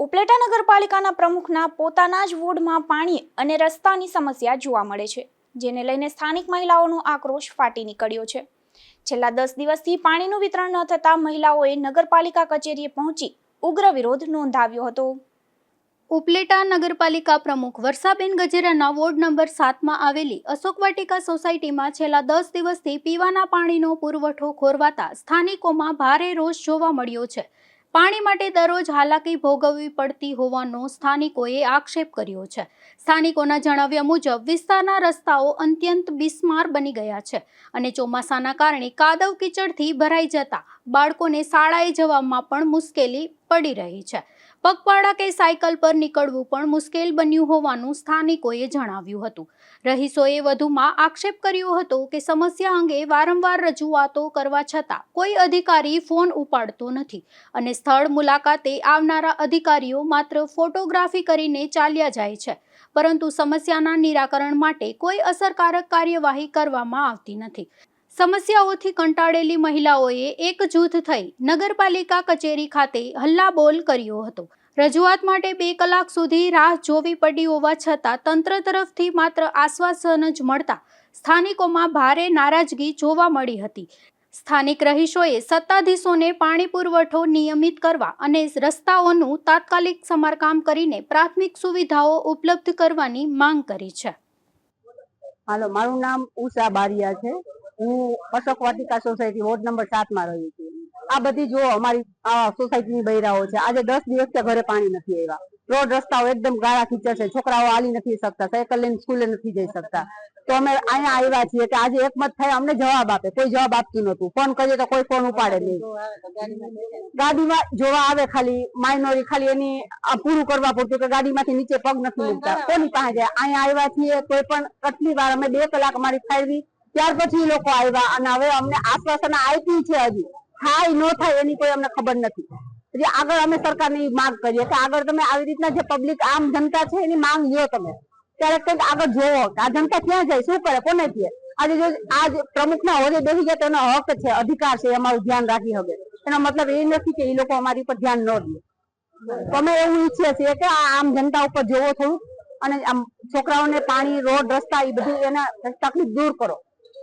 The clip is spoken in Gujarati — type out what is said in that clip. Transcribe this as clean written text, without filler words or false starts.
ઉપલેટા નગરપાલિકાના પ્રમુખના પોતાના જ વોર્ડમાં પાણી અને રસ્તાની સમસ્યા જોવા મળે છે, જેને લઈને સ્થાનિક મહિલાઓનો આક્રોશ ફાટી નીકળ્યો છે। છેલ્લા 10 દિવસથી પાણીનું વિતરણ ન થતા મહિલાઓએ નગરપાલિકા કચેરીએ પહોંચી ઉગ્ર વિરોધ નોંધાવ્યો હતો। ઉપલેટા નગરપાલિકા પ્રમુખ વર્ષાબેન ગજેરાના વોર્ડ નંબર 7માં આવેલી અશોક વાટિકા સોસાયટીમાં છેલ્લા 10 દિવસથી પીવાના પાણીનો પુરવઠો ખોરવાતા સ્થાનિકોમાં ભારે રોષ જોવા મળ્યો છે। પાણી માટે દરરોજ હાલાકી ભોગવવી પડતી હોવાનો સ્થાનિકોએ આક્ષેપ કર્યો છે। સ્થાનિકોના જણાવ્યા મુજબ વિસ્તારના રસ્તાઓ અત્યંત બિસ્માર બની ગયા છે અને ચોમાસાના કારણે કાદવ કીચડથી ભરાઈ જતા બાળકોને શાળાએ જવામાં પણ મુશ્કેલી પડી રહી છે। પગપાળા કે સાયકલ પર નીકળવું પણ મુશ્કેલ બન્યું હોવાનું સ્થાનિકોએ જણાવ્યું હતું। રહીશોએ વધુમાં આક્ષેપ કર્યો હતો કે સમસ્યા અંગે વારંવાર રજૂઆતો કરવા છતાં કોઈ અધિકારી ફોન ઉપાડતો નથી અને સ્થળ મુલાકાતે આવનારા અધિકારીઓ માત્ર ફોટોગ્રાફી કરીને ચાલ્યા જાય છે, પરંતુ સમસ્યાના નિરાકરણ માટે કોઈ અસરકારક કાર્યવાહી કરવામાં આવતી નથી। સમસ્યાઓથી કંટાળેલી મહિલાઓએ એક જૂથ થઈ નગરપાલિકા કચેરી ખાતે હલ્લાબોલ કર્યો હતો। રજૂઆત માટે 2 કલાક સુધી રાહ જોવી પડી હોવા છતાં તંત્ર તરફથી માત્ર આશ્વાસન જ મળતા સ્થાનિકોમાં ભારે નારાજગી જોવા મળી હતી। સ્થાનિક રહીશોએ સત્તાધીશોને પાણી પુરવઠો નિયમિત કરવા અને રસ્તાઓનું તાત્કાલિક સમારકામ કરીને પ્રાથમિક સુવિધાઓ ઉપલબ્ધ કરવાની માંગ કરી છે। હાલો, મારું નામ ઉષા બારિયા છે। હું અશોક વાટિકા સોસાયટી વોર્ડ નંબર 7માં રહું છું। આ બધી જો અમારી સોસાયટીની બૈરાઓ છે। આજે 10 દિવસથી ઘરે પાણી નથી આવ્યા। રોડ રસ્તાઓ એકદમ ગાળા કીચડ છે। છોકરાઓ હાલી નથી શકતા, સાયકલ લઈને સ્કૂલે નથી જઈ શકતા। તો અમે અહીંયા આવ્યા છીએ કે આજે એકમત થાય અમને જવાબ આપે। કોઈ જવાબ આપતું નહોતું। ફોન કરીએ તો કોઈ ફોન ઉપાડે નહીં। ગાડીમાં જોવા આવે ખાલી માઇનોરી, ખાલી એની પૂરું કરવા પૂરતું કે ગાડીમાંથી નીચે પગ નથી મૂકતા। કોની પાસે જાય? અહીંયા આવ્યા છીએ કોઈ પણ કેટલી વાર અમે 2 કલાક અમારી ફાળવી, ત્યાર પછી લોકો આવ્યા અને હવે અમને આશ્વાસન આપ્યું છે। હજી થાય ન થાય એની કોઈ અમને ખબર નથી। એટલે આગળ અમે સરકારની માંગ કરીએ કે આગળ તમે આવી રીતના જે પબ્લિક આમ જનતા છે એની માંગ લ્યો તમે, ત્યારે કંઈક આગળ જોવો કે આ જનતા ક્યાં જાય, શું કરે, કોને કહે। આજે જો આજ પ્રમુખના હોદ્દે બેસી ગયા તો એનો હક છે, અધિકાર છે, અમારું ધ્યાન રાખી શકે। એનો મતલબ એ નથી કે એ લોકો અમારી ઉપર ધ્યાન ન દે। અમે એવું ઈચ્છીએ છીએ કે આ આમ જનતા ઉપર જોવો થોડું અને આમ છોકરાઓને પાણી, રોડ, રસ્તા એ બધું એના તકલીફ દૂર કરો।